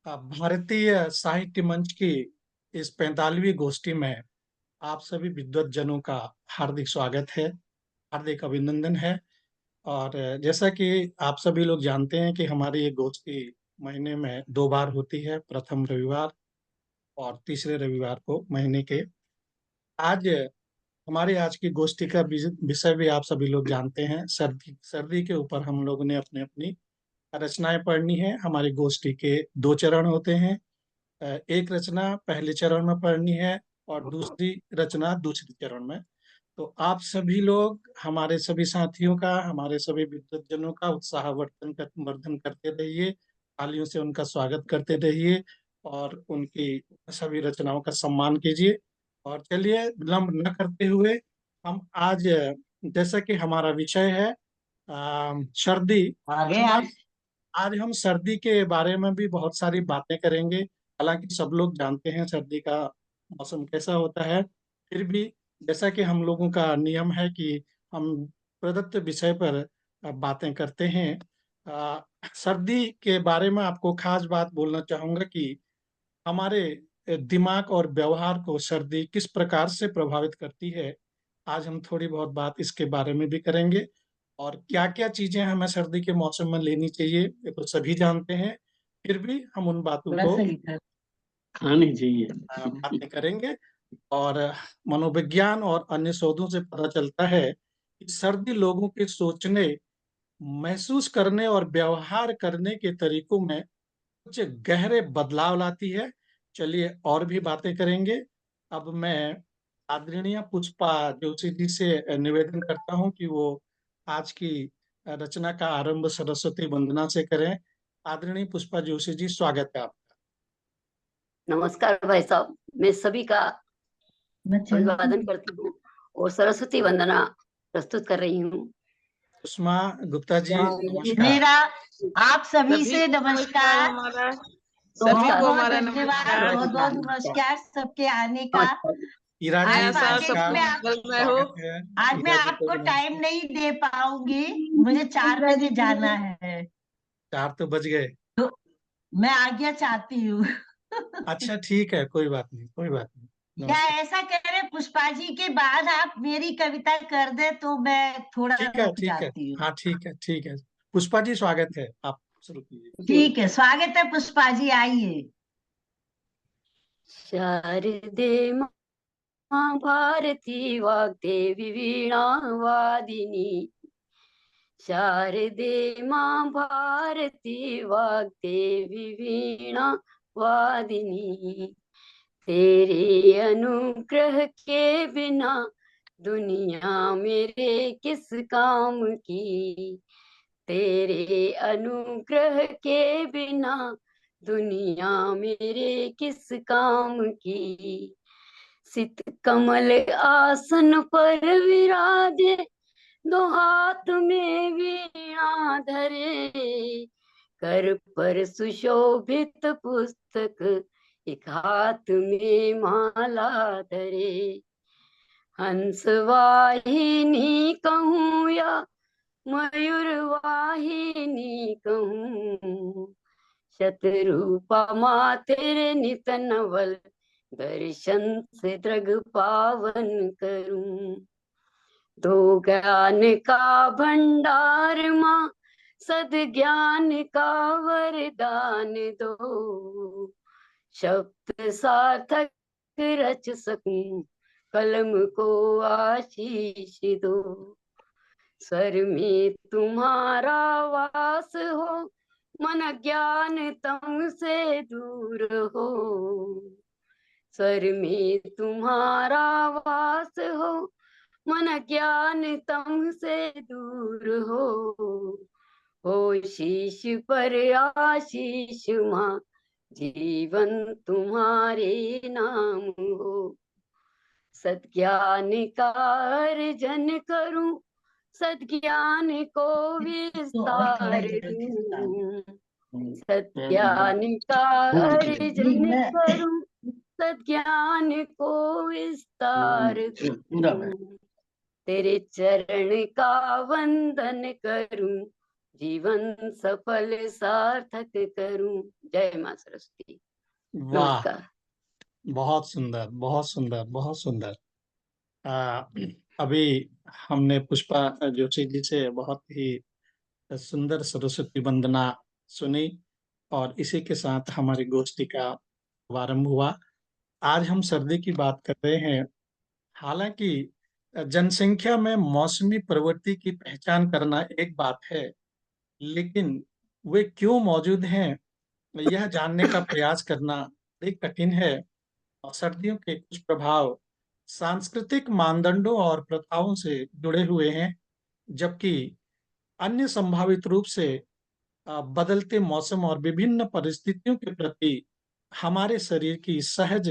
भारतीय साहित्य मंच की इस 45वीं गोष्ठी में आप सभी विद्वत जनों का हार्दिक स्वागत है, हार्दिक अभिनंदन है। और जैसा कि आप सभी लोग जानते हैं कि हमारी ये गोष्ठी महीने में 2 बार होती है, प्रथम रविवार और तीसरे रविवार को महीने के। आज हमारी आज की गोष्ठी का विषय भी आप सभी लोग जानते हैं, सर्दी सर्दी के ऊपर हम लोगों ने अपनी रचनाएं पढ़नी है। हमारी गोष्ठी के 2 चरण होते हैं। एक रचना पहले चरण में पढ़नी है और दूसरी रचना दूसरे चरण में। तो आप सभी लोग हमारे सभी साथियों का, हमारे सभी विद्वतजनों का वर्धन करते रहिए, तालियों से उनका स्वागत करते रहिए और उनकी सभी रचनाओं का सम्मान कीजिए। और चलिए विलंब न करते हुए हम आज, जैसा कि हमारा विषय है सर्दी, आगे आज हम सर्दी के बारे में भी बहुत सारी बातें करेंगे। हालांकि सब लोग जानते हैं सर्दी का मौसम कैसा होता है, फिर भी जैसा कि हम लोगों का नियम है कि हम प्रदत्त विषय पर बातें करते हैं। सर्दी के बारे में आपको खास बात बोलना चाहूंगा कि हमारे दिमाग और व्यवहार को सर्दी किस प्रकार से प्रभावित करती है। आज हम थोड़ी बहुत बात इसके बारे में भी करेंगे और क्या-क्या चीजें हमें सर्दी के मौसम में लेनी चाहिए, ये तो सभी जानते हैं। फिर भी हम उन बातों थोड़ा को सा लिखा खाने चाहिए। बातें करेंगे। और मनोविज्ञान और अन्य शोधों से पता चलता है कि सर्दी लोगों के सोचने, महसूस करने और व्यवहार करने के तरीकों में कुछ गहरे बदलाव लाती है। चलिए और भी बातें करेंगे। अब मैं आदरणीय पुष्पा जोशी जी से निवेदन करता हूं कि वो आज की रचना का आरंभ सरस्वती वंदना से करें। आदरणीय पुष्पा जोशी जी, स्वागत है आपका। नमस्कार भाई साहब, मैं सभी का बच्चे अभिवादन करती हूँ और सरस्वती वंदना प्रस्तुत कर रही हूँ। सुषमा गुप्ता जी, नमस्कार। मेरा आप सभी से सभी को नमस्कार। हमारा बहुत सभी को बहुत हमारा धन्यवाद, नमस्कार। बहुत बहुत नमस्कार सबके आने का। ईरा जी, नया आज साल मार्केट सबको में मंगलमय हो। स्वागत है। आज मैं ईरा जी को आपको भी टाइम नमस्कार। नहीं दे पाऊंगी, मुझे 4 बजे जाना है 4 तो बज गए। तो मैं आज्ञा चाहती हूँ। अच्छा ठीक है, कोई बात नहीं, कोई बात नहीं। क्या नमस्कार। ऐसा करें, पुष्पा जी के बाद आप मेरी कविता कर दे तो मैं थोड़ा ठीक है, रुक ठीक है। जाती हूँ। हाँ ठीक है, ठीक है। पुष्पा जी, स्वागत है, आप शुरू कीजिए। ठीक है, स्वागत है पुष्पा जी, आइए। शारदे मां भारती वाग्देवी वीणा वादिनी, शारदे मां भारती वाग्देवी वीणा वादिनी, तेरे अनुग्रह के बिना दुनिया मेरे किस काम की, तेरे अनुग्रह के बिना दुनिया मेरे किस काम की। सित कमल आसन पर विराजे, दो हाथ में वीणा धरे, कर पर सुशोभित पुस्तक, एक हाथ में माला धरे। हंस वाहिनी कहूँ या मयूर वाहिनी कहूँ, शतरूपा माँ तेरे नित नवल, दर्शन से दृग पावन करूं। दो ज्ञान का भंडार माँ, सद ज्ञान का वरदान दो, शब्द सार्थक रच सकूं, कलम को आशीष दो। स्वर में तुम्हारा वास हो, मन ज्ञान तम से दूर हो, स्वर में तुम्हारा वास हो, मन ज्ञान तम से दूर हो शीश पर आशीष माँ, जीवन तुम्हारे नाम हो। सद्ज्ञान का अर्जन करूं, सद्ज्ञान को विस्तार दूं, सद्ज्ञान का अर्जन करूं, सद्ज्ञान को विस्तार दूं, तेरे चरण का वंदन करूं, जीवन सफल सार्थक करूं। जय माँ सरस्वती। वाह, नमस्कार। बहुत सुंदर, बहुत सुंदर, बहुत सुंदर। आ, अभी हमने पुष्पा जोशी जी से बहुत ही सुंदर सरस्वती वंदना सुनी, और इसी के साथ हमारी गोष्ठी का प्रारंभ हुआ। आज हम सर्दी की बात कर रहे हैं। हालांकि जनसंख्या में मौसमी प्रवृत्ति की पहचान करना एक बात है, लेकिन वे क्यों मौजूद हैं यह जानने का प्रयास करना अधिक कठिन है। और सर्दियों के कुछ प्रभाव सांस्कृतिक मानदंडों और प्रथाओं से जुड़े हुए हैं, जबकि अन्य संभावित रूप से बदलते मौसम और विभिन्न परिस्थितियों के प्रति हमारे शरीर की सहज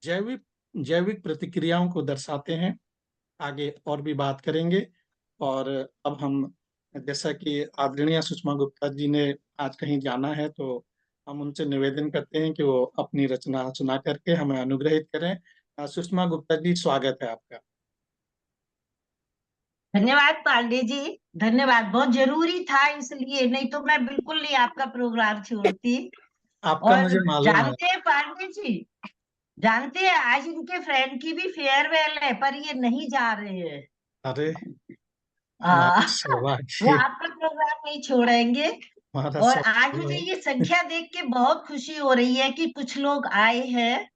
जैविक जैविक प्रतिक्रियाओं को दर्शाते हैं। आगे और भी बात करेंगे। और अब हम, जैसा कि आदरणीय सुषमा गुप्ता जी ने आज कहीं जाना है, तो हम उनसे निवेदन करते हैं कि वो अपनी रचना सुना करके हमें अनुग्रहित करें। सुषमा गुप्ता जी, स्वागत है आपका। धन्यवाद पांडे जी, धन्यवाद। बहुत जरूरी था, इसलिए नहीं तो मैं बिल्कुल नहीं आपका प्रोग्राम छोड़ती। आपका और मुझे मालूम है। जानते हैं पांडे जी, जानते हैं आज इनके फ्रेंड की भी फेयरवेल है, पर ये नहीं जा रहे हैं। अरे, आ, हमारा वो सौभाग्य, आपका प्रोग्राम नहीं छोड़ेंगे। हमारा और आज सौभाग्य मुझे है। ये संख्या देख के बहुत खुशी हो रही है कि कुछ लोग आए हैं,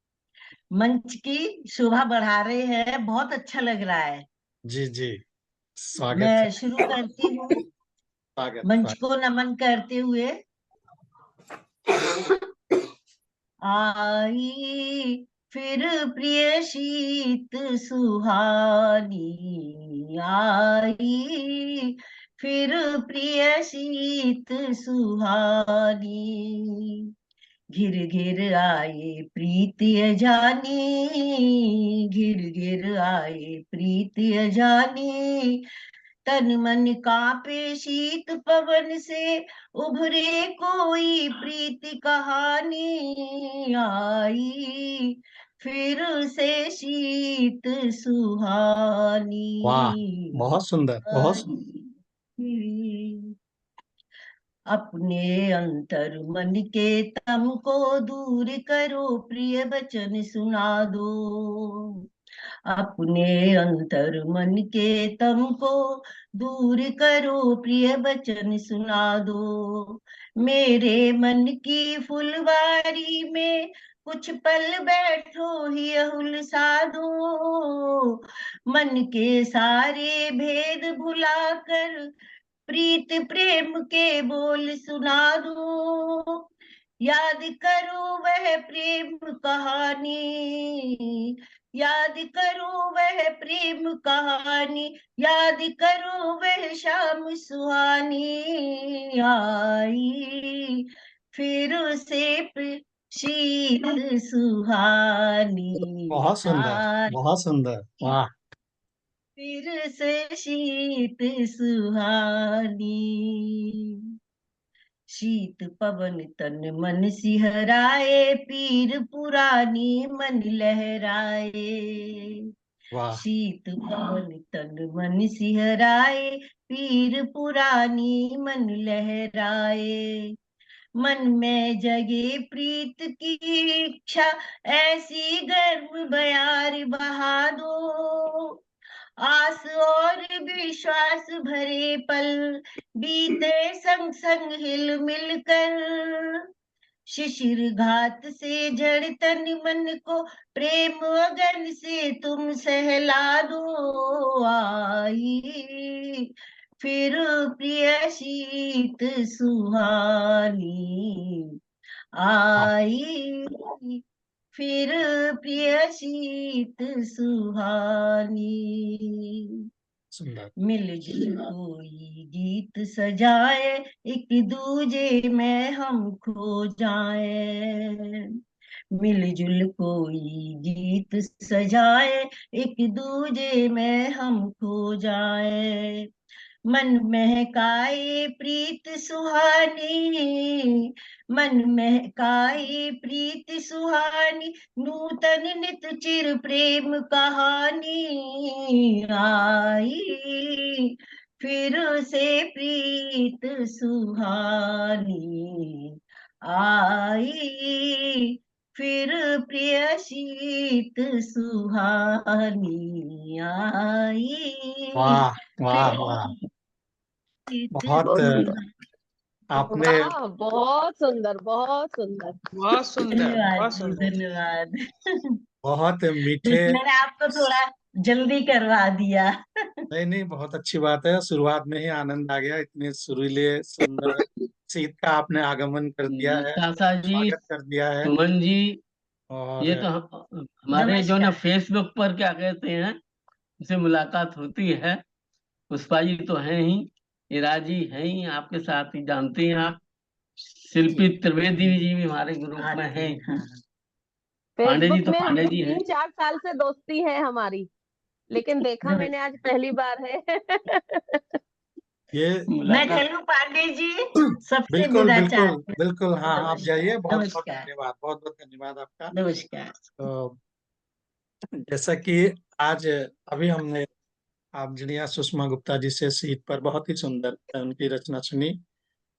मंच की शोभा बढ़ा रहे हैं। बहुत अच्छा लग रहा है। जी जी, स्वागत है। मैं शुरू करती हूँ स्वागत, मंच स्वागत। को नमन करते हुए। आई फिर प्रिय शीत सुहानी, आई फिर प्रिय शीत सुहानी, घिर घिर आए प्रीति जानी, घिर घिर आए प्रीति जानी, तन मन कांपे शीत पवन से, उभरे कोई प्रीति कहानी, आई फिर से शीत सुहानी, वाह, बहुत सुंदर, बहुत सुंदर। आई। अपने अंतर मन के तम को दूर करो, प्रिय वचन सुना दो। अपने अंतर मन के तम को दूर करो, प्रिय वचन सुना दो। मेरे मन की फुलवारी में कुछ पल बैठो ही हुलसा दो। मन के सारे भेद भुलाकर प्रीत प्रेम के बोल सुना दूं। याद करो वह प्रेम कहानी, याद करो वह प्रेम कहानी, याद करो वह शाम सुहानी, आई फिर से शीत सुहानी, बहुत सुंदर, आई बहुत सुंदर। वाह। फिर से शीत सुहानी। शीत पवन तन मन सिहराए, पीर पुरानी मन लहराए। वाह। शीत पवन तन मन सिहराए, पीर पुरानी मन लहराए। मन में जगे प्रीत की इच्छा, ऐसी गर्म बयार बहा दो। आस और विश्वास भरे पल बीते संग संग हिल मिलकर। शिशिर घात से जड़ तन मन को प्रेम अगन से तुम सहला दो। आई फिर प्रिय शीत सुहानी, वाह, आई फिर प्रिय शीत सुहानी। सुंदर। मिलजुल कोई गीत सजाए, एक दूजे में हम खो जाए। मिलजुल कोई गीत सजाए, एक दूजे में हम खो जाए। मन महकाए प्रीत सुहानी, मन महकाए प्रीत सुहानी, नूतन नित चिर प्रेम कहानी, आई फिर से प्रीत सुहानी आई, फिर प्रिय शीत सुहानी आई, वाह वाह फिर वाह, शीत बहुत बहुत सुंदर। आपने वाह, बहुत सुंदर, बहुत सुंदर। बहुत सुंदर, धन्यवाद बहुत जी, सुंदर। धन्यवाद। बहुत मीठे। मैंने आपको थोड़ा जल्दी करवा दिया। नहीं नहीं, बहुत अच्छी बात है, शुरुआत में ही आनंद आ गया, इतने सुरीले सुंदर शीत का आपने आगमन कर दिया है, नताशा जी, स्वागत कर दिया है। सुमन जी, और ये तो हमारे जो ना नमस्कार। फेसबुक पर क्या कहते हैं, उनसे मुलाकात होती है। पुष्पा जी तो हैं ही, इरा जी हैं ही, आपके साथ ही जानते हैं आप। जी, शिल्पी त्रिवेदी जी भी हमारे ग्रुप में आती हैं है, ही। हाँ। पांडे जी फेसबुक तो में पांडे जी हैं। 3-4 साल से दोस्ती है हमारी, लेकिन देखा नमस्कार। मैंने आज पहली बार है। ये मैं मुलाकात। चलूं पांडे जी, सबसे बिल्कुल विदा बिल्कुल चाहती बिल्कुल, हाँ हूँ। आप जाइए, नमस्कार, बहुत बहुत नमस्कार, धन्यवाद, बहुत बहुत धन्यवाद आपका। नमस्कार। तो जैसा कि आज अभी हमने आप इंजीनियर सुषमा गुप्ता जी से शीत पर बहुत ही सुंदर उनकी रचना सुनी।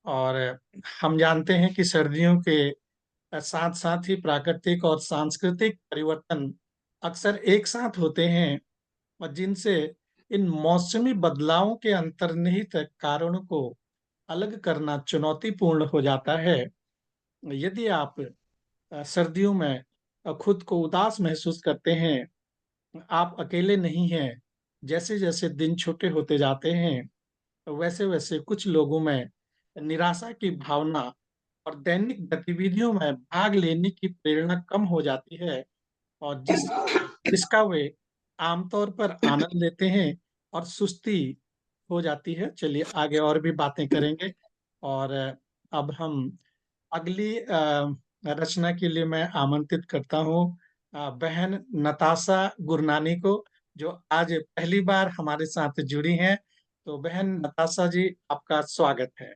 और हम जानते हैं कि सर्दियों के साथ साथ ही प्राकृतिक और सांस्कृतिक परिवर्तन अक्सर एक साथ होते हैं, और जिनसे इन मौसमी बदलावों के अंतर्निहित कारणों को अलग करना चुनौतीपूर्ण हो जाता है। यदि आप सर्दियों में खुद को उदास महसूस करते हैं, आप अकेले नहीं हैं। जैसे जैसे दिन छोटे होते जाते हैं, वैसे वैसे कुछ लोगों में निराशा की भावना और दैनिक गतिविधियों में भाग लेने की प्रेरणा कम हो जाती है, और जिसका वे आमतौर पर आनंद लेते हैं, और सुस्ती हो जाती है। चलिए आगे और भी बातें करेंगे। और अब हम अगली रचना के लिए मैं आमंत्रित करता हूँ बहन नताशा गुरनानी को, जो आज पहली बार हमारे साथ जुड़ी हैं। तो बहन नताशा जी, आपका स्वागत है।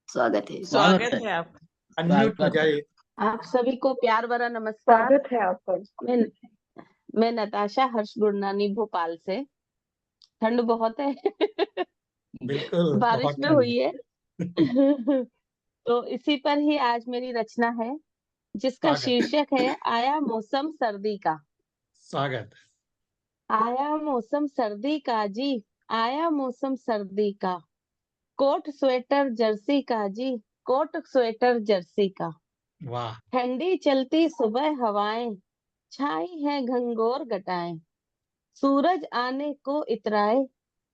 स्वागत है। स्वागत स्वागत है। है आपका। अनम्यूट हो स्वागत है। जाइए। आप सभी को प्यार भरा नमस्कार। स्वागत है आपका। मैं मैं नताशा हर्ष गुरनानी भोपाल से। ठंड बहुत है। बिल्कुल, बारिश बहुत में ठंड हुई है। तो इसी पर ही आज मेरी रचना है, जिसका स्वागत शीर्षक है आया मौसम सर्दी का। स्वागत। आया मौसम सर्दी का जी, आया मौसम सर्दी का। कोट स्वेटर जर्सी का जी, कोट स्वेटर जर्सी का। वाह ठंडी चलती सुबह हवाएं, छाई है घंघोर घटाएं। सूरज आने को इतराए,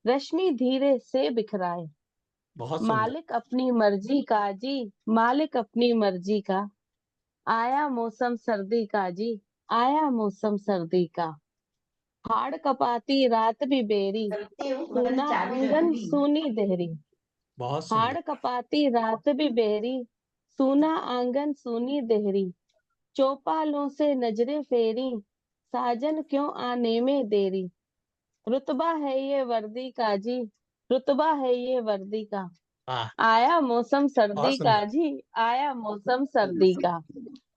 रश्मि धीरे से बिखराए। बहुत सुंदर। मालिक अपनी मर्जी का जी, मालिक अपनी मर्जी का। आया मौसम सर्दी का जी, आया मौसम सर्दी का। हाड़ कपाती रात भी बेरी, सूना आंगन सूनी देहरी। बहुत सुंदर। हाड़ कपाती रात भी बेरी, सूना आंगन सूनी देहरी। चौपालों से नजरें फेरी, साजन क्यों आने में देरी। रुतबा है ये वर्दी का जी, रुतबा है ये वर्दी का। वाह, आया मौसम सर्दी बहुत का सुंदर। जी, आया मौसम सर्दी का।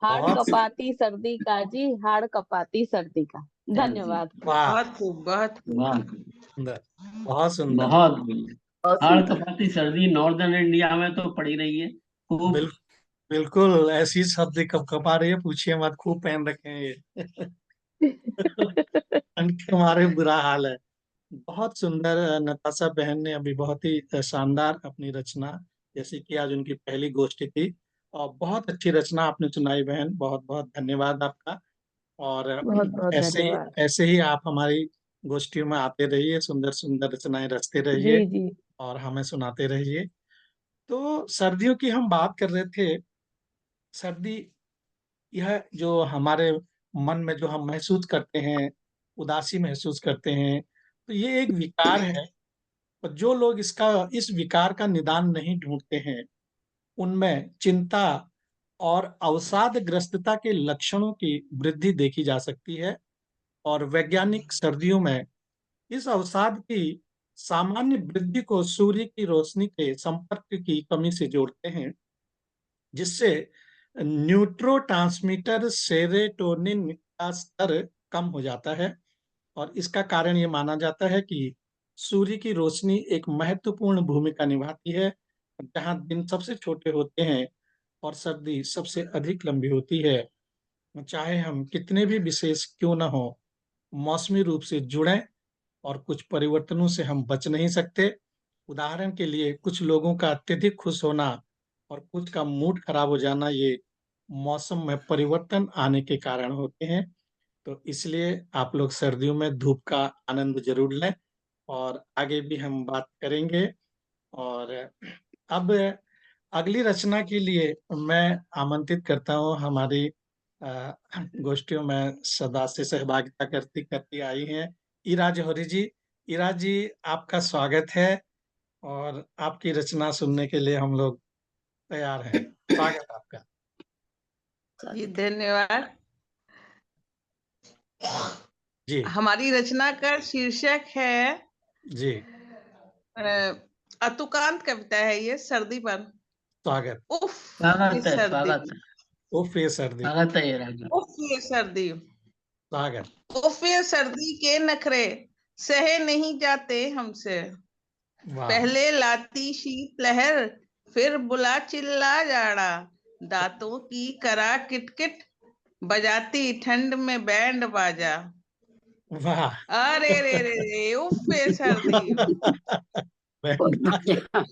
हाड़ बहुत कपाती सर्दी का जी, हाड़ कपाती सर्दी का। धन्यवाद। वाह, बहुत खूब, बहुत खूब। वाह, सुंदर, बहुत सुंदर। बहुत। बहुत हाड़ सुंदर। कपाती सर्दी नॉर्दर्न इंडिया में तो पड़ी रही है खूब। बिल, बिल्कुल ऐसी शब्द कब कपा रही है, पूछिए मत, खूब पहन रखे हैं ये। ठंड के मारे बुरा हाल है। बहुत सुंदर नताशा बहन ने अभी बहुत ही शानदार अपनी रचना, जैसे कि आज उनकी पहली गोष्ठी थी, और बहुत अच्छी रचना आपने सुनाई बहन, बहुत बहुत धन्यवाद आपका। और बहुत बहुत धन्यवाद। ऐसे ही आप हमारी गोष्ठियों में आते रहिए, सुंदर सुंदर रचनाएं रचते रहिए, जी जी। और हमें सुनाते रहिए। तो सर्दियों की हम बात कर रहे थे। सर्दी, यह जो हमारे मन में जो हम महसूस करते हैं, उदासी महसूस करते हैं, तो ये एक विकार है। और जो लोग इस विकार का निदान नहीं ढूंढते हैं, उनमें चिंता और अवसादग्रस्तता के लक्षणों की वृद्धि देखी जा सकती है। और वैज्ञानिक सर्दियों में इस अवसाद की सामान्य वृद्धि को सूर्य की रोशनी के संपर्क की कमी से जोड़ते हैं, जिससे न्यूरोट्रांसमीटर सेरोटोनिन का स्तर कम हो जाता है। और इसका कारण ये माना जाता है कि सूर्य की रोशनी एक महत्वपूर्ण भूमिका निभाती है। जहाँ दिन सबसे छोटे होते हैं और सर्दी सबसे अधिक लंबी होती है। चाहे हम कितने भी विशेष क्यों न हो, मौसमी रूप से जुड़ें और कुछ परिवर्तनों से हम बच नहीं सकते। उदाहरण के लिए कुछ लोगों का अत्यधिक खुश होना और कुछ का मूड खराब हो जाना, ये मौसम में परिवर्तन आने के कारण होते हैं। तो इसलिए आप लोग सर्दियों में धूप का आनंद ज़रूर लें और आगे भी हम बात करेंगे। और अब अगली रचना के लिए मैं आमंत्रित करता हूँ हमारी गोष्ठियों में सदा से सहभागिता करती करती आई हैं ईरा जौहरी जी। ईरा जी, आपका स्वागत है और आपकी रचना सुनने के लिए हम लोग तैयार हैं। स्वागत आपका। जी धन्यवाद। जी हमारी रचना का शीर्षक है जी, अतुकांत कविता है ये, सर्दी पर। स्वागत। उफ ये स्वागत है, सर्दी, स्वागत है, उफ ये सर्दी। स्वागत है ईरा जी। उफ ये सर्दी, स्वागत। उफ ये सर्दी के नखरे सहे नहीं जाते हमसे। वाह पहले लाती शीत लहर, फिर बुला चिल्ला जाड़ा। दांतों की करा किटकिट, बजाती ठंड में बैंड बाजा। वाह। अरे रे रे रे, उफ ये सर्दी। बहुत बढ़िया।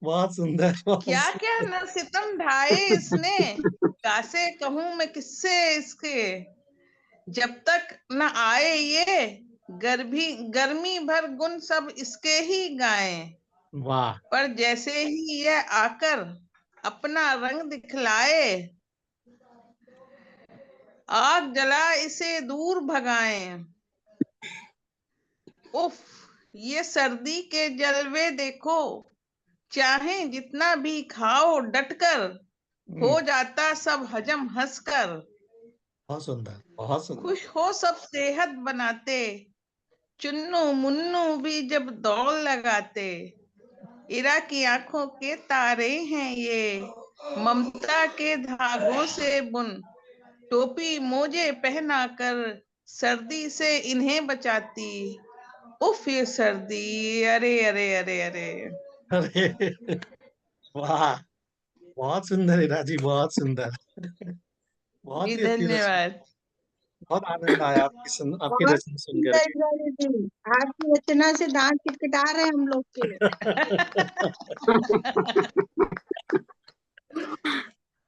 बहुत सुंदर, बहुत क्या सुंदर। क्या न सितम ढाए इसने, कासे कहूं मैं किससे इसके। जब तक न आए ये गर्मी भर गुण सब इसके ही गाएं। वाह पर जैसे ही यह आकर अपना रंग दिखलाए, आग जला इसे दूर भगाएं। उफ ये सर्दी के जलवे देखो, चाहे जितना भी खाओ डटकर, हो जाता सब हजम हंसकर। बहुत सुंदर, बहुत सुंदर। खुश हो सब सेहत बनाते, चुन्नू मुन्नू भी जब दौड़ लगाते। इरा की आंखों के तारे हैं ये, ममता के धागों से बुन। टोपी मोजे पहना कर सर्दी से इन्हें बचाती। उफ ये सर्दी, अरे अरे अरे अरे। अरे वाह, बहुत सुंदर हीरा जी, बहुत सुंदर। जी बहुत ही अच्छी रचना। धन्यवाद। बहुत आनंद आया आपकी बहुत रचना सुन सुंदर करके। ईरानी जी, आपकी रचना से दांत किटकिटा रहे हैं हम लोग के।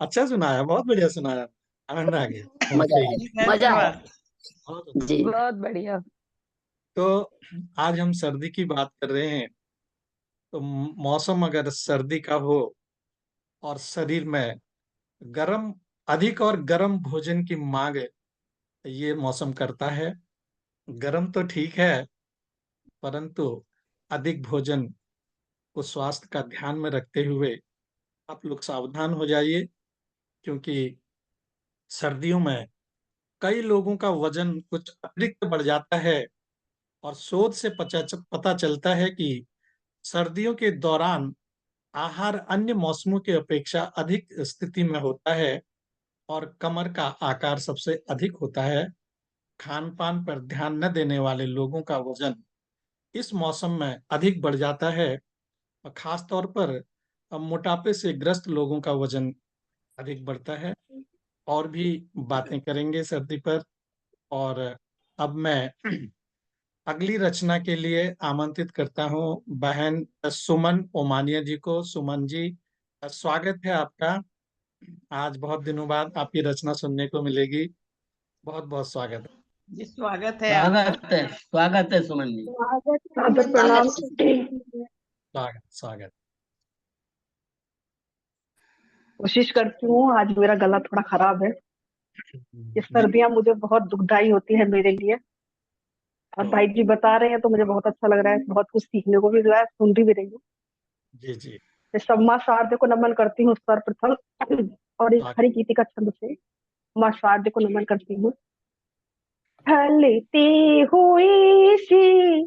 अच्छा सुनाया, बहुत बढ़िया सुनाया। आनंद आ गया मजा वाकई। आया, मजा आया धन्यवाद। बहुत अच्छा। जी। बहुत बढ़िया। तो आज हम सर्दी की बात कर रहे हैं। तो मौसम अगर सर्दी का हो और शरीर में गर्म अधिक और गर्म भोजन की मांग ये मौसम करता है। गर्म तो ठीक है, परंतु अधिक भोजन को स्वास्थ्य का ध्यान में रखते हुए आप लोग सावधान हो जाइए, क्योंकि सर्दियों में कई लोगों का वजन कुछ अतिरिक्त बढ़ जाता है। और शोध से पता चलता है कि सर्दियों के दौरान आहार अन्य मौसमों की अपेक्षा अधिक स्थिति में होता है और कमर का आकार सबसे अधिक होता है। खान पान पर ध्यान न देने वाले लोगों का वजन इस मौसम में अधिक बढ़ जाता है और खास तौर पर मोटापे से ग्रस्त लोगों का वजन अधिक बढ़ता है। और भी बातें करेंगे सर्दी पर। और अब मैं अगली रचना के लिए आमंत्रित करता हूँ बहन सुमन ओमानिया जी को। सुमन जी, स्वागत है आपका। आज बहुत दिनों बाद आपकी रचना सुनने को मिलेगी। बहुत बहुत स्वागत है। जी स्वागत है आपका। स्वागत है सुमन जी। स्वागत है आपका सुमन प्रणाम। जी। स्वागत स्वागत। कोशिश करती हूँ, आज मेरा गला थोड़ा खराब है। ये नहीं, सर्दियां मुझे बहुत दुखदाई होती है मेरे लिए। और तो भाई जी बता रहे हैं तो मुझे बहुत अच्छा लग रहा है, बहुत कुछ सीखने को भी मिल रहा है, सुन भी रही हूँ। जी जी, मैं सब माँ शारदे को नमन करती हूँ सर्वप्रथम, और इस स्वागत। हरि गीति का छंद से माँ शारदे को नमन करती हूँ। ढलती हुई सी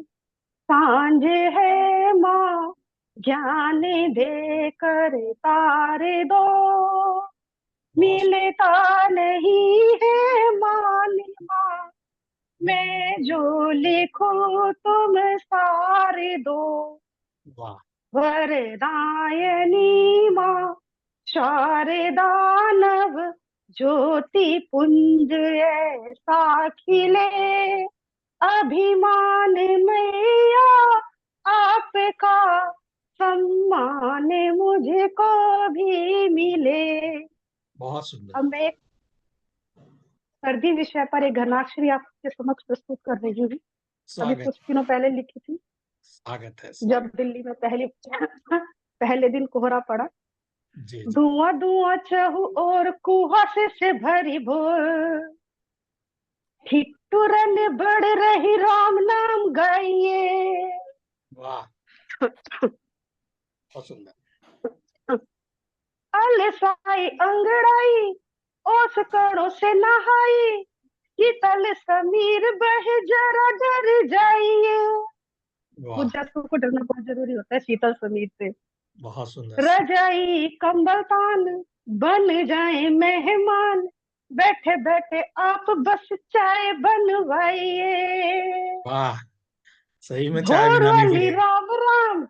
सांझ है माँ, ज्ञान दे कर तारे दो, बहुत मिलता नहीं है मान माँ, मैं जो लिखूं तुम सारे दो, वाह, वरदायनी माँ शारदा नव ज्योति पुंज ऐसा खिले, अभिमान मैया आपका, सम्मान मुझको भी मिले। बहुत सुंदर। अब मैं एक सर्दी विषय पर एक घनाक्षरी आपके समक्ष प्रस्तुत कर रही हूँ। अभी स्वागत, कुछ दिनों पहले लिखी थी, स्वागत है, जब स्वागत। दिल्ली में पहले दिन कोहरा पड़ा। जी जी, धुआं धुआं चहु और कुहासे से भरी भोर, ठिठुरन बढ़ रही राम नाम गाइए। वाह, बहुत सुंदर। अलसाई अंगड़ाई ओस कणों से नहाई, शीतल समीर बहे जरा डर जाइए। वाह, जातकों को डरना बहुत जरूरी होता है शीतल समीर से। बहुत सुंदर। रजाई कंबल तान बन जाए मेहमान, बैठे बैठे आप बस चाय बनवाइए। वाह, सही में चाय भोर बनानी वाली पड़ेगी। राम राम।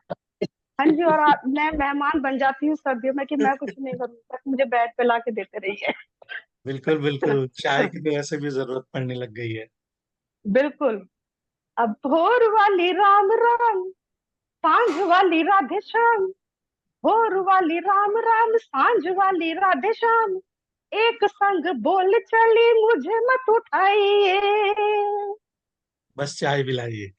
हाँ जी, और मैं मेहमान बन जाती हूँ सर्दियों में कि मैं कुछ नहीं करूँ, बस मुझे बेड पे ला के देते रहिए। बिल्कुल बिल्कुल, चाय की तो ऐसे भी जरूरत पड़ने लग गई है। बिल्कुल। अब भोर वाली राम राम, सांझ वाली राधे श्याम, भोर वाली राम राम, सांझ वाली राधे श्याम, एक संग बोल चली मुझे मत उठाइए। बस चाय पिलाइए।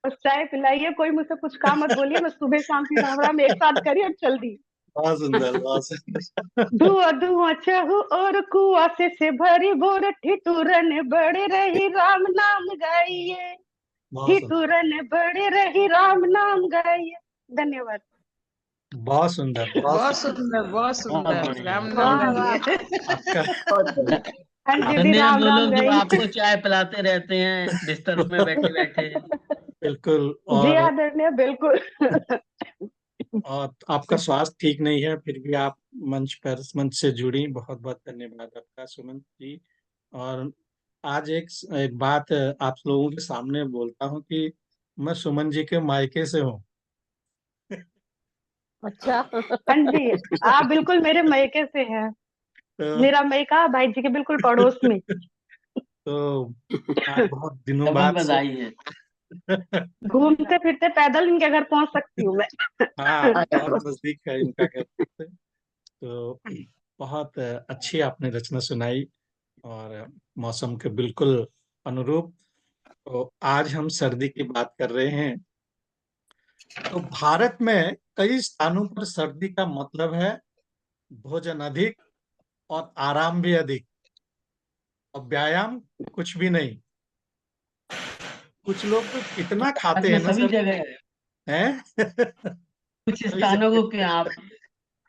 बस चाय पिलाइए, कोई मुझसे कुछ काम मत बोलिए, बस सुबह शाम की राम राम एक साथ करिए और चल दी। बहुत सुंदर, बहुत सुंदर। धुआं धुआं चहु और कुआसे से भरी भोर, ठिठुरन बढ़ रही राम नाम गाइए। बहुत सुंदर, ठिठुरन बढ़ रही राम नाम गाइए। धन्यवाद। बहुत सुंदर, बहुत बहुत सुंदर। सुंदर, बहुत बहुत सुंदर। बढ़िया। राम नाम वाह वाह। गाइए। आपका बहुत बढ़िया। हाँ जी, भी धन्य है राम वो राम लोग जो गाइए। आपको चाय पिलाते रहते हैं बिस्तर में बैठे बैठे। बिल्कुल। जी और आदरणीय, बिल्कुल। आपका स्वास्थ्य ठीक नहीं है, फिर भी आप मंच से जुड़ी, बहुत बहुत धन्यवाद आपका सुमन जी। और आज एक बात आप लोगों के सामने बोलता हूँ कि मैं सुमन जी के मायके से हूँ। अच्छा। हाँ जी, आप बिल्कुल मेरे मायके से हैं। तो, मेरा मायका भाई जी के बिल्कुल पड़ोस में। तो आज बहुत दिनों डबल बाद से बधाई है। घूमते फिरते पैदल इनके घर पहुंच सकती हूँ मैं। हाँ, अरे बहुत वाह। नजदीक है इनका घर से। तो बहुत अच्छी आपने रचना सुनाई और मौसम के बिल्कुल अनुरूप। तो आज हम सर्दी की बात कर रहे हैं। तो भारत में कई स्थानों पर सर्दी का मतलब है भोजन अधिक और आराम भी अधिक और व्यायाम कुछ भी नहीं। कुछ लोग तो इतना भारत खाते में हैं ना सभी सर, जगह है। हैं? कुछ सभी स्थानों जगह। को क्या आप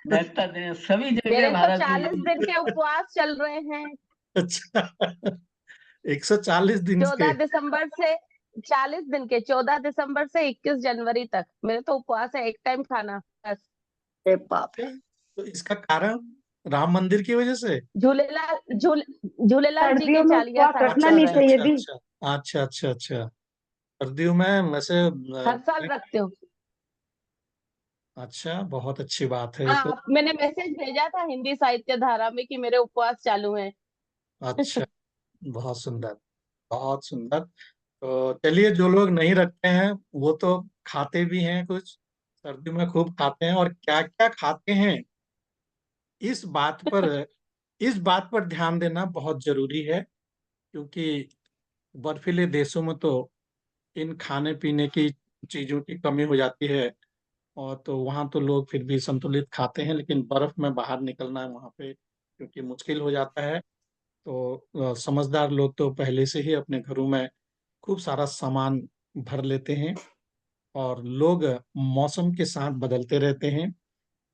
महत्ता दें, सभी जगह मेरे तो भारत में 40 दिन के उपवास चल रहे हैं। अच्छा, 140 दिन के। 14 दिसंबर से 40 दिन के, 14 दिसंबर से 21 जनवरी तक मेरे तो उपवास है, एक टाइम खाना बस। अरे बाप रे। तो इसका कारण राम मंदिर की वजह से? झूलेलाल जी के सर्दियों में चालीहा उपवास साहब रखना अच्छा चल नहीं रहे अच्छा हैं। चाहिए अच्छा दी। अच्छा अच्छा अच्छा अच्छा। सर्दियों में वैसे हर साल रखते हो। अच्छा, बहुत अच्छी बात है ये तो। हाँ, मैंने मैसेज भेजा था हिंदी साहित्य धारा में कि मेरे उपवास चालू हैं। अच्छा, बहुत सुंदर, बहुत सुंदर। तो चलिए, जो लोग नहीं रखते हैं वो तो खाते भी हैं, कुछ सर्दियों में खूब खाते हैं, और क्या क्या खाते हैं इस बात पर इस बात पर ध्यान देना बहुत जरूरी है। क्योंकि बर्फीले देशों में तो इन खाने पीने की चीजों की कमी हो जाती है, और तो वहाँ तो लोग फिर भी संतुलित खाते हैं, लेकिन बर्फ में बाहर निकलना वहाँ पे क्योंकि मुश्किल हो जाता है। तो समझदार लोग तो पहले से ही अपने घरों में खूब सारा सामान भर लेते हैं, और लोग मौसम के साथ बदलते रहते हैं।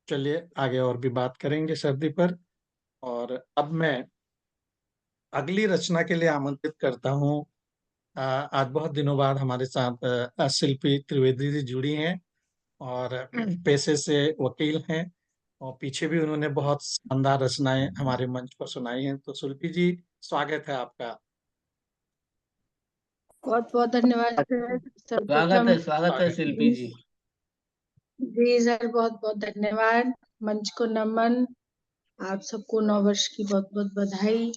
चलिए आगे और भी बात करेंगे सर्दी पर। और अब मैं अगली रचना के लिए आमंत्रित करता हूँ। आज बहुत दिनों बाद हमारे साथ शिल्पी त्रिवेदी जी जुड़ी हैं, और पेशे से वकील हैं, और पीछे भी उन्होंने बहुत शानदार रचनाएं हमारे मंच पर सुनाई हैं। तो शिल्पी जी, स्वागत है आपका। बहुत बहुत धन्यवाद सर। सर्वप्रथम स्वागत है शिल्पी जी। जी सर, बहुत बहुत धन्यवाद। मंच को नमन। आप सबको नववर्ष की बहुत बहुत बधाई।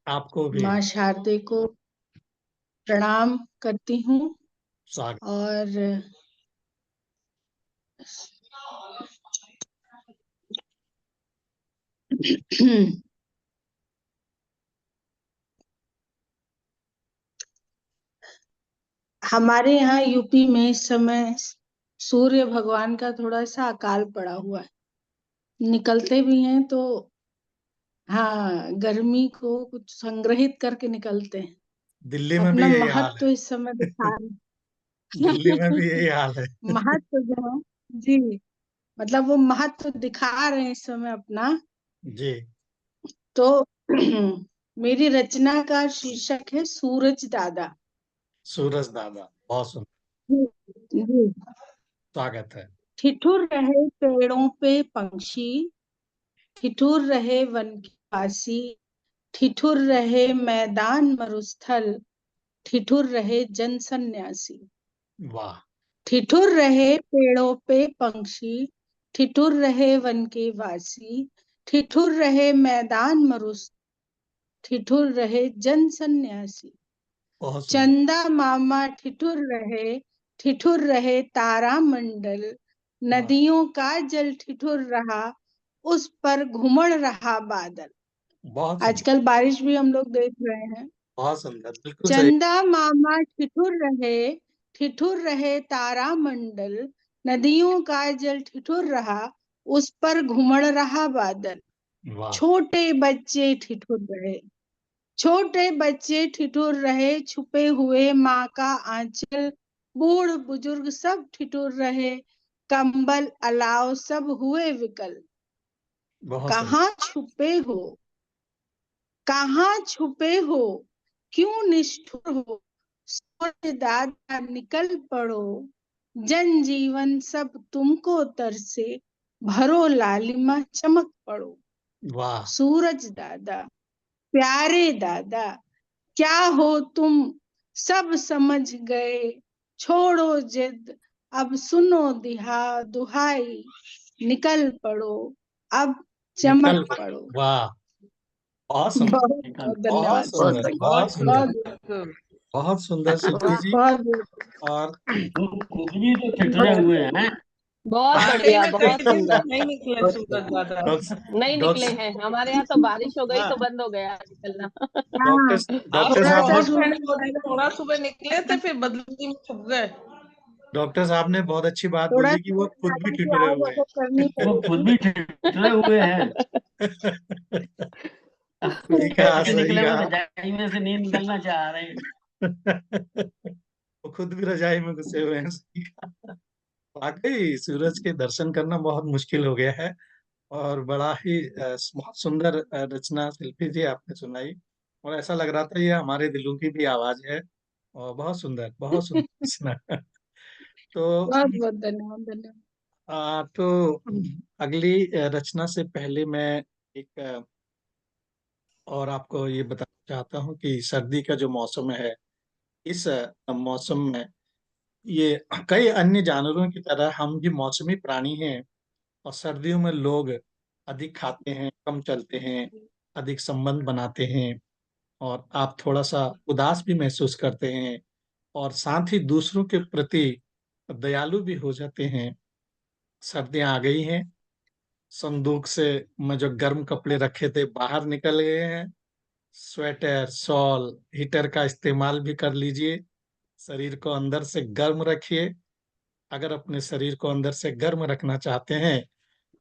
आपको भी माँ शारदे को प्रणाम करती हूँ। स्वागत। और हमारे यहाँ यूपी में इस समय सूर्य भगवान का थोड़ा सा अकाल पड़ा हुआ है। निकलते भी हैं तो हाँ, गर्मी को कुछ संग्रहित करके निकलते हैं। दिल्ली में अपना भी यही हाल महत्व है। इस समय दिखा रहे दिल्ली में भी हैं। यही हाल है। महत्व जो है जी, मतलब वो महत्व दिखा रहे हैं इस समय अपना। जी तो मेरी रचना का शीर्षक है सूरज दादा। सूरज दादा, बहुत सुंदर, जी, स्वागत है। ठिठुर रहे पेड़ों पे पंछी, ठिठुर रहे वन की वासी, ठिठुर रहे मैदान मरुस्थल, ठिठुर रहे जन सन्यासी। वाह, ठिठुर रहे पेड़ों पे पंछी, ठिठुर रहे वन के वासी, ठिठुर रहे मैदान मरुस्थल, ठिठुर रहे जन सन्यासी। बहुत सुंदर। चंदा मामा ठिठुर रहे तारा मंडल, वाह, नदियों का जल ठिठुर रहा, उस पर घुमड़ रहा बादल। बहुत सुंदर, आजकल बारिश भी हम लोग देख रहे हैं। बहुत सुंदर, बिल्कुल सही। चंदा मामा ठिठुर रहे तारा मंडल, नदियों का जल ठिठुर रहा, उस पर घुमड़ रहा बादल। वाह, छोटे बच्चे ठिठुर रहे, छोटे बच्चे ठिठुर रहे, छुपे हुए माँ का आंचल, बूढ़ बुजुर्ग सब ठिठुर रहे, कंबल अलाव सब हुए विकल। बहुत सुंदर। कहाँ छुपे हो, कहाँ छुपे हो, क्यों निष्ठुर हो, सूर्य दादा निकल पड़ो, जन जीवन सब तुमको तरसे, भरो लालिमा चमक पड़ो। वाह, सूरज दादा, प्यारे दादा, क्या हो तुम सब समझ गए, छोड़ो जिद अब सुनो दुहाई, निकल पड़ो अब निकल चमक पड़ो। पड़ो। वाह, बहुत सुंदर, बहुत बहुत बहुत धन्यवाद बहुत सर। सुंदर, बढ़िया। बहुत सुंदर, बहुत बहुत सुंदर शिल्पी जी। बहुत और खुद भी तो ठिठुरे हुए हैं। बहुत हाँ, कहीं बढ़िया, ना बहुत कहीं दिन सुंदर। तक नहीं निकले सूरज दादा। नहीं निकले डॉक्टर हैं, हमारे यहाँ तो बारिश हो गई तो बंद हो गया निकलना। डॉक्टर थोड़ा साहब सा ने थोड़ा सुबह निकले थे, फिर बदली में छुप गए। डॉक्टर साहब ने बहुत अच्छी बात थोड़ा बोली कि वो सूरज खुद भी दादा की ठिठुरे आज हुए अगर करनी वो खुद भी ठिठुरे हुए हैं। हैं। सही कहा, ऐसे सही निकले वो कहा। रजाई में से नींद निकलना चाह रहे हैं। वो खुद भी रजाई में घुसे हुए हैं, सही कहा। वाकई सूरज के दर्शन करना बहुत मुश्किल हो गया है। और बड़ा ही बहुत सुंदर रचना शिल्पी जी आपने सुनाई। और ऐसा लग रहा था ये हमारे दिलों की भी आवाज है। और बहुत सुंदर रचना। तो बहुत बहुत धन्यवाद धन्यवाद। तो अगली रचना से पहले मैं एक और आपको ये बताना चाहता हूँ कि सर्दी का जो मौसम है, इस मौसम में ये कई अन्य जानवरों की तरह हम भी मौसमी प्राणी हैं। और सर्दियों में लोग अधिक खाते हैं, कम चलते हैं, अधिक संबंध बनाते हैं, और आप थोड़ा सा उदास भी महसूस करते हैं, और साथ ही दूसरों के प्रति दयालु भी हो जाते हैं। सर्दियां आ गई हैं, संदूक से मैं जो गर्म कपड़े रखे थे बाहर निकल गए हैं। स्वेटर, शॉल, हीटर का इस्तेमाल भी कर लीजिए। शरीर को अंदर से गर्म रखिए। अगर अपने शरीर को अंदर से गर्म रखना चाहते हैं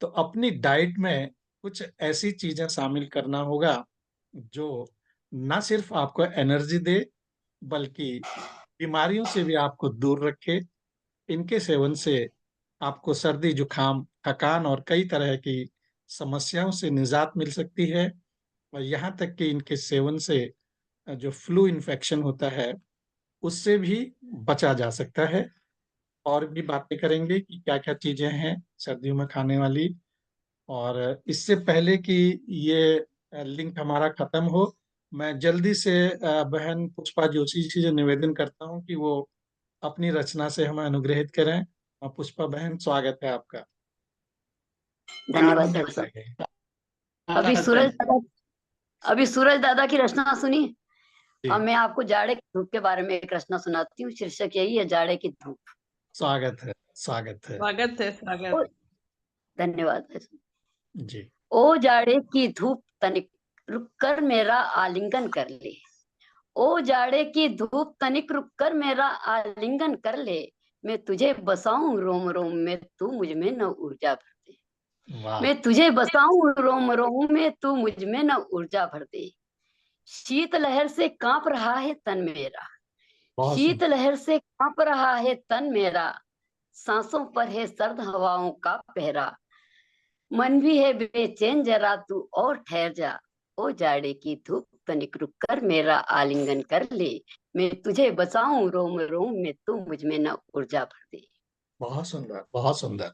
तो अपनी डाइट में कुछ ऐसी चीजें शामिल करना होगा जो न सिर्फ आपको एनर्जी दे, बल्कि बीमारियों से भी आपको दूर रखे। इनके सेवन से आपको सर्दी, जुकाम, थकान और कई तरह की समस्याओं से निजात मिल सकती है। और यहाँ तक कि इनके सेवन से जो फ्लू इन्फेक्शन होता है उससे भी बचा जा सकता है। और भी बातें करेंगे कि क्या क्या चीजें हैं सर्दियों में खाने वाली। और इससे पहले कि ये लिंक हमारा खत्म हो, मैं जल्दी से बहन पुष्पा जोशी जी से निवेदन करता हूँ कि वो अपनी रचना से हमें अनुग्रहित करें। पुष्पा बहन, स्वागत है आपका। धन्यवाद प्रारंभ डॉक्टर साहब। करें। अभी सूरज दादा की रचना सुनी। जी, अब मैं आपको जाड़े की धूप के बारे में एक रचना सुनाती हूँ। शीर्षक यही है, जाड़े की धूप। स्वागत है, स्वागत है। स्वागत है, स्वागत। धन्यवाद जी। ओ जाड़े की धूप तनिक रुक कर मेरा आलिंगन कर ले। ओ जाड़े की धूप तनिक रुक कर मेरा आलिंगन कर ले। मैं तुझे बसाऊं रोम रोम में, तू मुझ में न ऊर्जा भर दे। वाह, मैं तुझे बसाऊं रोम रोम में, तू मुझ में न ऊर्जा भर दे। शीत लहर से कांप रहा है तन मेरा। बहुत शीत सुंदर। लहर से कांप रहा है तन मेरा। सांसों पर है सर्द हवाओं का पहरा। मन भी है बेचैन, जरा तू और ठहर जा। ओ जाड़े की धूप तनिक रुक कर मेरा आलिंगन कर ले। मैं तुझे बचाऊं रोम रोम में, तू मुझ में न ऊर्जा भर दे। बहुत सुंदर, बहुत सुंदर।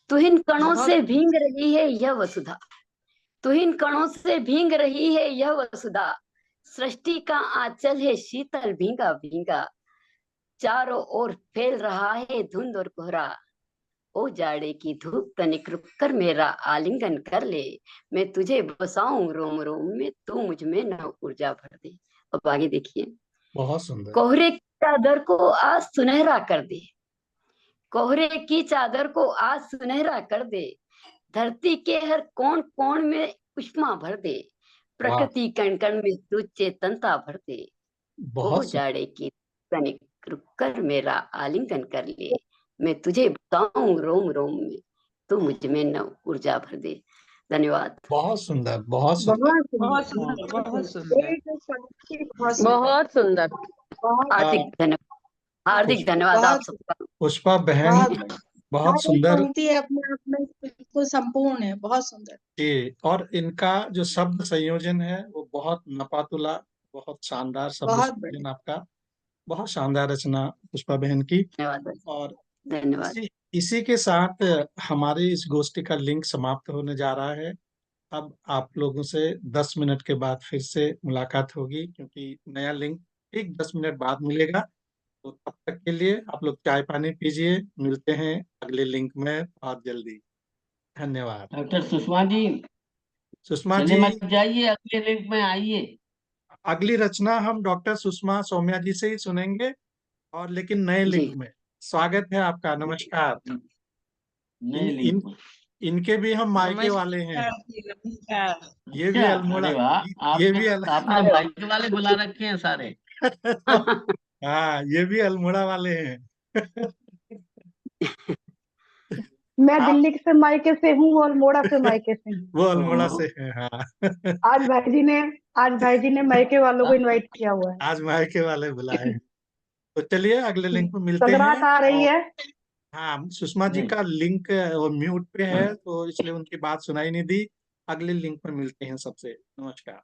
तुहिन कणों बहुत से भींग रही है यह वसुधा। तुहिन कणों से भींग रही है यह वसुधा। सृष्टि का आंचल है शीतल भींगा भींगा। चारों ओर फैल रहा है धुंध और कोहरा। ओ जाड़े की धूप तनिक रुक कर मेरा आलिंगन कर ले। मैं तुझे बसाऊं रोम रोम में, तू मुझ में न ऊर्जा भर दे। अब आगे देखिए। बहुत सुंदर। कोहरे की चादर को आज सुनहरा कर दे। कोहरे की चादर को आज सुनहरा कर दे। धरती के हर कोण कोण में उष्मा भर दे। वाह, प्रकृति कण कण में तू चेतनता भर दे। ओ बहुत सुंदर। जाड़े की तनिक रुक कर मेरा आलिंगन कर ले। मैं तुझे बताऊं रोम रोम में, तू मुझ में न ऊर्जा भर दे। धन्यवाद। बहुत सुंदर, बहुत सुंदर। बहुत सुंदर, बहुत सुंदर। एक पंक्ति बहुत सुंदर, बहुत सुंदर। बहुत हार्दिक धन्यवाद, हार्दिक धन्यवाद आप बहुत सबका। पुष्पा बहन, बहुत बहुत हर एक सुंदर। पंक्ति अपने आप में बिल्कुल संपूर्ण है, बहुत सुंदर। जी, और इनका जो शब्द संयोजन है वो बहुत नपातुला, बहुत शानदार शब्द बहुत संयोजन बढ़िया। आपका। बहुत शानदार रचना पुष्पा बहन की। धन्यवाद, और धन्यवाद। इसी के साथ हमारी इस गोष्ठी का लिंक समाप्त होने जा रहा है। अब आप लोगों से 10 मिनट के बाद फिर से मुलाकात होगी, क्योंकि नया लिंक ठीक 10 मिनट बाद मिलेगा। तो तब तक के लिए आप लोग चाय पानी पीजिए। मिलते हैं अगले लिंक में बहुत जल्दी। धन्यवाद। डॉक्टर सुषमा जी, सुषमा चले जी, मत जाइए, अगले लिंक में आइए। अगली रचना हम डॉक्टर सुषमा सौम्या जी से ही सुनेंगे, और लेकिन नए जी, लिंक में। स्वागत है आपका, नमस्कार। नए इन लिंक में। इनके भी हम मायके वाले हैं। नमस्कार जी, नमस्कार। ये भी अच्छा, अल्मोड़ा, अरे वाह, ये भी आपने अरे वाह। माइक वाले बुला रखे हैं सारे। हाँ, ये भी अल्मोड़ा वाले हैं। मैं आप दिल्ली से मायके से हूँ और मोड़ा से मायके से हूँ। वो अल्मोड़ा से हैं, हाँ। आज भाई जी ने मायके वालों को इनवाइट किया हुआ है। आज मायके वाले बुलाए हैं। तो चलिए अगले लिंक में मिलते सगरात हैं। आ रही और है। हाँ, सुषमा जी नहीं, का लिंक वो म्यूट पे है, तो इसलिए उनकी बात सुनाई नहीं दी। अगले लिंक में मिलते हैं सबसे। नमस्कार।